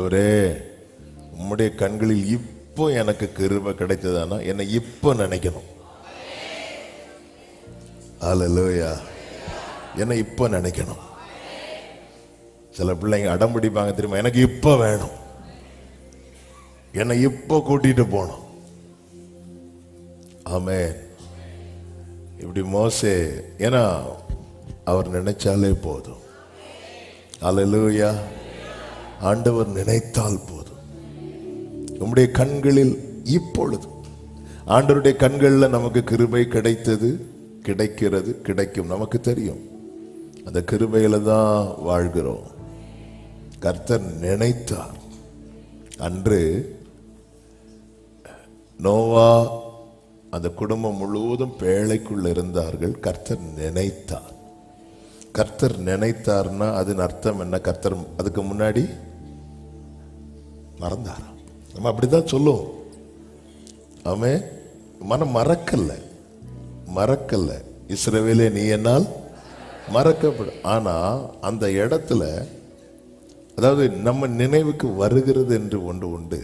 ஆண்டவரே உம்முடைய கண்களில் இப்போ எனக்கு கிருபை கிடைத்ததானா என்னை இப்போ நினைக்கணும். அல்லேலூயா. என்னை இப்போ நினைக்கணும். சில பிள்ளைங்க அடம் பிடிப்பாங்க தெரியுமா, எனக்கு இப்போ வேணும், என்னை இப்போ கூட்டிட்டு போகணும். ஆமென். இப்படி மோசே, ஏன்னா அவர் நினைச்சாலே போதும். அல்லேலூயா. ஆண்டவர் நினைத்தால் போதும். நம்முடைய கண்களில் இப்பொழுது ஆண்டவருடைய கண்களில் நமக்கு கிருபை கிடைத்தது, கிடைக்கிறது, கிடைக்கும். நமக்கு தெரியும். அந்த கிருபையில தான் வாழ்கிறோம். கர்த்தர் நினைத்தார். அன்று நோவா அந்த குடும்பம் முழுவதும் பேழைக்குள்ள இருந்தார்கள். கர்த்தர் நினைத்தார். கர்த்தர் நினைத்தார்னா அதன் அர்த்தம் என்ன? கர்த்தர் அதுக்கு முன்னாடி மறந்தார். நம்ம அப்படிதான் சொல்லுவோம். ஆமே. மனம் மறக்கல்ல. இஸ்ரவேலே நீ என்னால் மறக்கப்படும். ஆனா அந்த இடத்துல, அதாவது நம்ம நினைவுக்கு வருகிறது என்று ஒன்று உண்டு,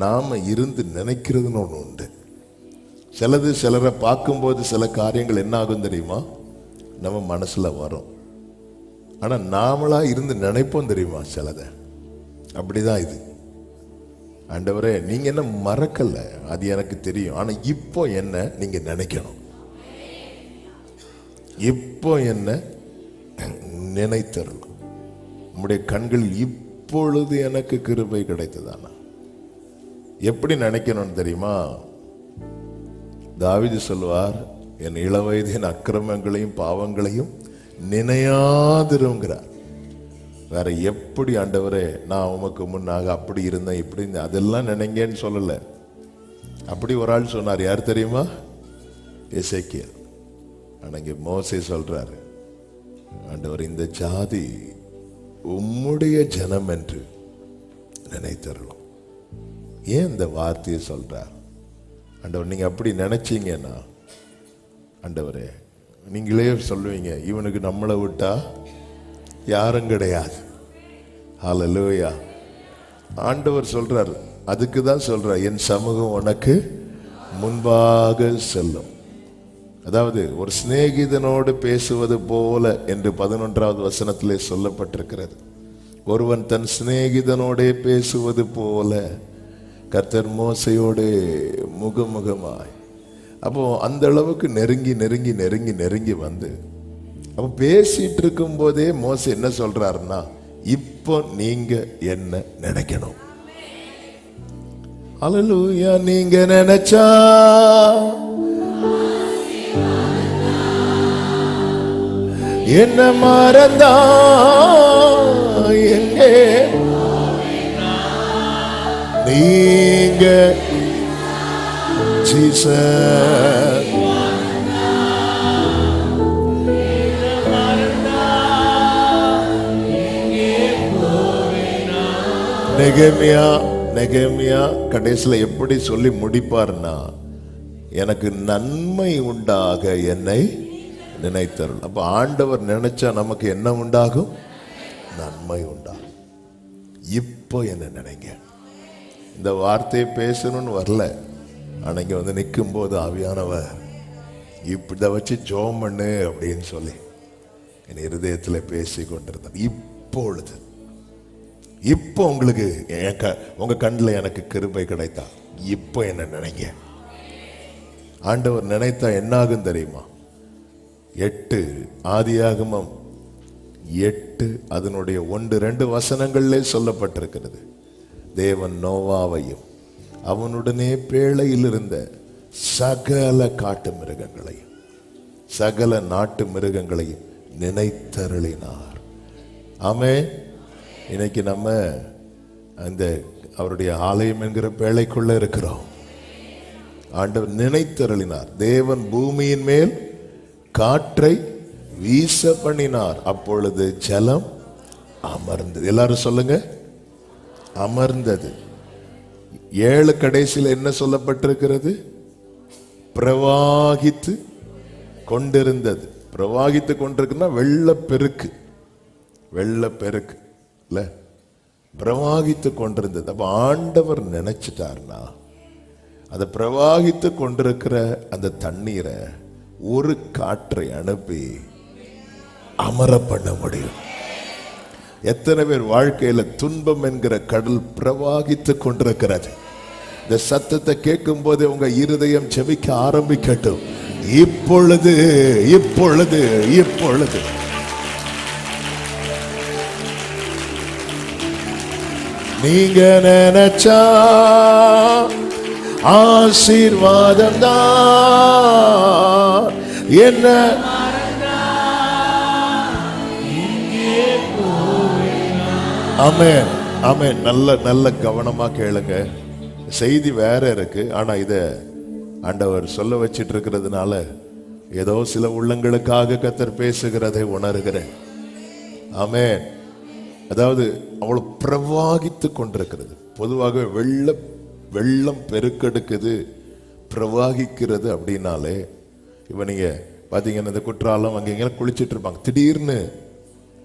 நாம இருந்து நினைக்கிறதுன்னு ஒன்று உண்டு. சிலரை பார்க்கும்போது சில காரியங்கள் என்ன ஆகும் தெரியுமா, நம்ம மனசுல வரும். ஆனா நாமளா இருந்து நினைப்போம் தெரியுமா சிலதை. அப்படிதான் இது. ஆண்டவரே நீங்க என்ன மறக்கல, அது எனக்கு தெரியும். ஆனா இப்போ என்ன நீங்க நினைக்கணும். இப்போ என்ன நினைத்தரலாம். நம்முடைய கண்களில் இப்பொழுது எனக்கு கிருபை கிடைத்ததானா. எப்படி நினைக்கணும்னு தெரியுமா? தாவீது சொல்வார், என் இளவயதின் அக்கிரமங்களையும் பாவங்களையும் நினையாதிருங்கிறார். வேற எப்படி ஆண்டவரே நான் உமக்கு முன்னாக அப்படி இருந்தேன் இப்படி இருந்தேன் அதெல்லாம் நினைங்கன்னு சொல்லல. அப்படி ஒரு ஆள் சொன்னார். யார் தெரியுமா? எசேக்கியேல். அன்னைக்கு மோசே சொல்றாரு, ஆண்டவர் இந்த ஜாதி உம்முடைய ஜனம் என்று நினைத்தரலாம். ஏன் இந்த வார்த்தையை சொல்றார்? ஆண்டவர் நீங்க அப்படி நினைச்சீங்கன்னா, ஆண்டவரே நீங்களே சொல்லுவீங்க, இவனுக்கு நம்மளை விட்டா யாரும் கிடையாது. ஹல்லேலூயா. ஆண்டவர் சொல்றார், அதுக்கு தான் சொல்றார், என் சமூகம் உனக்கு முன்பாக செல்லும். அதாவது ஒரு சிநேகிதனோடு பேசுவது போல என்று 11வது வசனத்திலே சொல்லப்பட்டிருக்கிறது. ஒருவன் தன் சிநேகிதனோடே பேசுவது போல கர்த்தர் மோசையோடு முகமுகமாய். அப்போ அந்த அளவுக்கு நெருங்கி நெருங்கி நெருங்கி நெருங்கி வந்து, அப்போ பேசிட்டு இருக்கும் போதே மோசே என்ன சொல்றாருன்னா, இப்போ நீங்க என்ன நினைக்கணும். அல்லேலூயா. நீங்க நினைச்சா என்ன மறந்தா எங்கே நீங்க ஜீசஸ் நெகேமியா கடைசியில் எப்படி சொல்லி முடிப்பார்னா, எனக்கு நன்மை உண்டாக என்னை நினைத்தருள். அப்ப ஆண்டவர் நினைச்சா நமக்கு என்ன உண்டாகும்? நன்மை உண்டாகும். இப்போ என்ன நினைங்க. இந்த வார்த்தையை பேசணும்னு வரல, அன்னைக்கு வந்து நிற்கும் போது ஆவியானவர் இப்படி வச்சு ஜெபம் பண்ணு அப்படின்னு சொல்லி என் இருதயத்தில் பேசி கொண்டிருந்தார். இப்பொழுது இப்போ உங்களுக்கு உங்க கண்ணில் எனக்கு கிருபை கிடைத்தா இப்போ என்ன நினைங்க. ஆண்டவர் நினைத்தா என்னாகும் தெரியுமா? 8 ஆதியாகமம் 8 அதனுடைய 1-2 வசனங்களிலே சொல்லப்பட்டிருக்கிறது. தேவன் நோவாவையும் அவனுடனே பேழையில் இருந்த சகல காட்டு மிருகங்களையும் சகல நாட்டு மிருகங்களையும் நினைத்தருளினார். ஆமென். இன்னைக்கு நம்ம அந்த அவருடைய ஆலயம் என்கிற பேழைக்குள்ள இருக்கிறோம். ஆண்டவர் நினைத்தருளினார். தேவன் பூமியின் மேல் காற்றை வீச பண்ணினார். அப்பொழுது ஜலம் அமர்ந்தது. எல்லாரும் சொல்லுங்க, அமர்ந்தது. 7 கடைசியில் என்ன சொல்லப்பட்டிருக்கிறது? பிரவாகித்து கொண்டிருந்தது. பிரவாகித்து கொண்டிருக்குன்னா வெள்ளப்பெருக்கு, வெள்ளப்பெருக்கு இல்ல, பிரவாகித்து கொண்டிருந்தது. அப்ப ஆண்டவர் நினைச்சிட்டார்னா அதை பிரவாகித்து கொண்டிருக்கிற அந்த தண்ணீரை ஒரு காற்றை அனுப்பி அமர பண்ண முடியும். எத்தனை பேர் வாழ்க்கையில துன்பம் என்கிற கடல் பிரவாகித்து கொண்டிருக்கிறது. இந்த சத்தத்தை கேட்கும் போது உங்க இருதயம் செபிக்க ஆரம்பிக்கட்டும். இப்பொழுது இப்பொழுது இப்பொழுது நீங்க நினைச்சா ஆசீர்வாதம் தான் என்ன ஆமென் ஆமென். நல்ல நல்ல கவனமா கேளுங்க. செய்தி வேற இருக்கு, ஆனா இத ஆண்டவர் சொல்ல வச்சிட்டு இருக்கிறதுனால ஏதோ சில உள்ளங்களுக்காக கர்த்தர் பேசுகிறதை உணர்கிறேன். ஆமென். அதாவது அவ்வளவு பிரவாகித்து கொண்டிருக்கிறது. பொதுவாக வெள்ளம் பெருக்கெடுக்குது, பிரவாகிக்கிறது அப்படின்னாலே இப்ப நீங்க பாத்தீங்கன்னா இந்த குற்றாலம் அங்கே குளிச்சிட்டு இருப்பாங்க. திடீர்னு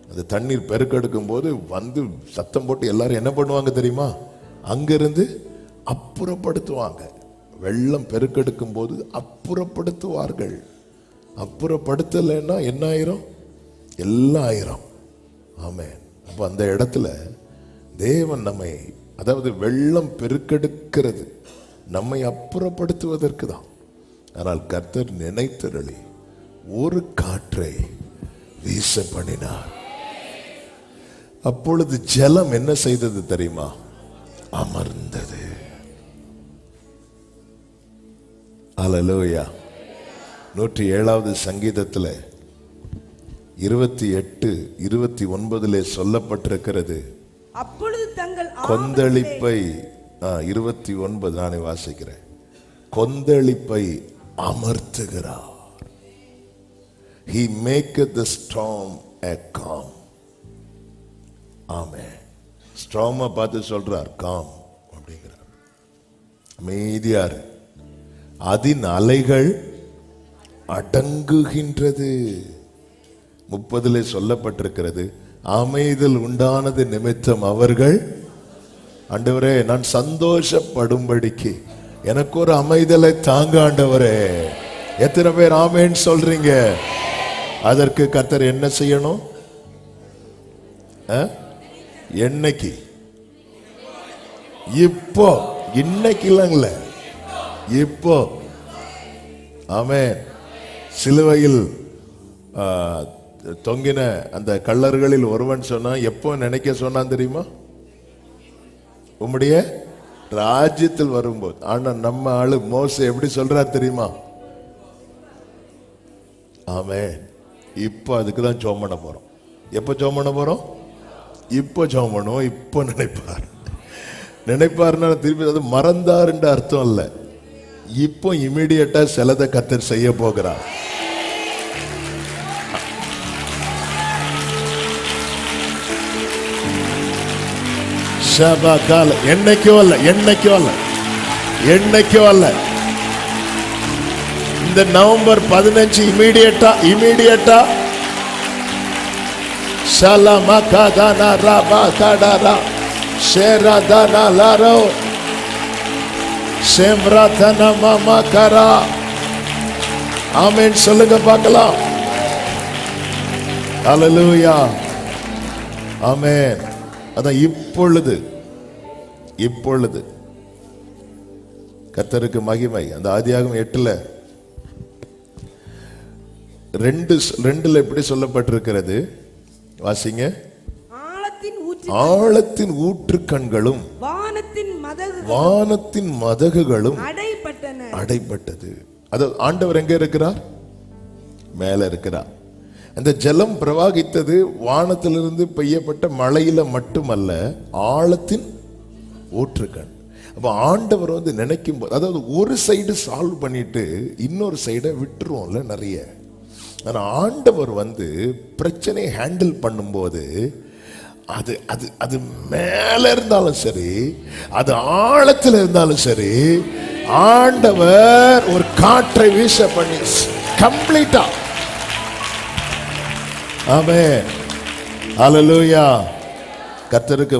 அந்த தண்ணீர் பெருக்கெடுக்கும் போது வந்து சத்தம் போட்டு எல்லாரும் என்ன பண்ணுவாங்க தெரியுமா? அங்கிருந்து அப்புறப்படுத்துவாங்க. வெள்ளம் பெருக்கெடுக்கும் போது அப்புறப்படுத்துவார்கள். அப்புறப்படுத்தலைன்னா என்ன ஆயிரும்? எல்லாம் ஆயிரும். ஆமென். அப்போ அந்த இடத்துல தேவன் நம்மை, அதாவது வெள்ளம் பெருக்கெடுக்கிறது நம்மை அப்புறப்படுத்துவதற்கு தான். ஆனால் கர்த்தர் நினைத்தருளி ஒரு காற்றை வீச பண்ணினார். அப்பொழுது ஜலம் என்ன செய்தது தெரியுமா? அமர்ந்தது. அல்லேலூயா. 107வது சங்கீதத்துல 28-29 சொல்லப்பட்டிருக்கிறது. அப்பொழுது தங்கள் கொந்தளிப்பை 29 நானே வாசிக்கிறேன். கொந்தளிப்பை அமர்த்துகிறார். He maketh the storm a calm. ஆமென். ஸ்ட்ராமா பார்த்து சொல்றார் காம் அப்படிங்கிறார். அமைதியார். அதின் அலைகள் அடங்குகின்றது. 30 சொல்லப்பட்டிருக்கிறது, அமைதல் உண்டானது நிமித்தம் அவர்கள், ஆண்டவரே நான் சந்தோஷப்படும்படிக்கு எனக்கு ஒரு அமைதலை தாங்க ஆண்டவரே. எத்தனை பேர் ஆமென் சொல்றீங்க? அதற்கு கர்த்தர் என்ன செய்யணும்? என்னைக்கு? இப்போ, இன்னைக்கு இல்லைங்கள, இப்போ. ஆமென். சிலுவையில் தொங்கின அந்த கள்ளர்களில் ஒருவன் சொன்னான். எப்போ நினைக்க சொன்னான் தெரியுமா? உம்முடைய ராஜ்யத்தில் வரும்போது. ஆனா நம்ம ஆளு மோசே எப்படி சொல்றார் தெரியுமா? ஆமென். இப்போ அதுக்கு தான் ஜெபம் பண்ண போறோம். எப்போ ஜெபம் பண்ண போறோம்? இப்போ ஜெபம் பண்ணுவோம். இப்போ நினைப்பார்னா திருப்பி அது மறந்தாருன்ற அர்த்தம் இல்ல. இப்போ இமிடியேட்டா சிலதை கர்த்தர் செய்ய போகிறார். என்னைக்கோ அல்ல, என்னைக்கோ அல்ல, என்னைக்கோ அல்ல. இந்த நவம்பர் 15 இமிடியேட்டா ஷலமகதன ரபகடர ஷேரதன லரோ ஷேம்ரதன மமகரா. ஆமென் சொல்லுங்க பார்க்கலாம். ஹல்லேலூயா. ஆமென். அதான் இப்பொழுது கர்த்தருக்கு மகிமை. அந்த ஆதியாகமம் 8:2 எப்படி சொல்லப்பட்டிருக்கிறது? வாசிங்க. ஆழத்தின் ஊற்று கண்களும் வானத்தின் மதகுகளும் அடைப்பட்டது. அதாவது ஆண்டவர் எங்க இருக்கிறார்? மேல இருக்கிறார். அந்த ஜலம் பிரவாகித்தது வானத்திலிருந்து பெய்யப்பட்ட மழையில மட்டுமல்ல, ஆழத்தின் ஊற்றுக்கண். அப்ப ஆண்டவர் வந்து நினைக்கும் போது, அதாவது ஒரு சைடு சால்வ் பண்ணிட்டு இன்னொரு சைடை விட்டுருவோம்ல நிறைய. ஆனா ஆண்டவர் வந்து பிரச்சனையை ஹேண்டில் பண்ணும்போது அது அது அது மேல இருந்தாலும் சரி, அது ஆழத்தில் இருந்தாலும் சரி, ஆண்டவர் ஒரு காற்றை வீச பண்ணி கம்ப்ளீட்டா. ஆமென். ஹல்லேலூயா. கர்த்தருக்கு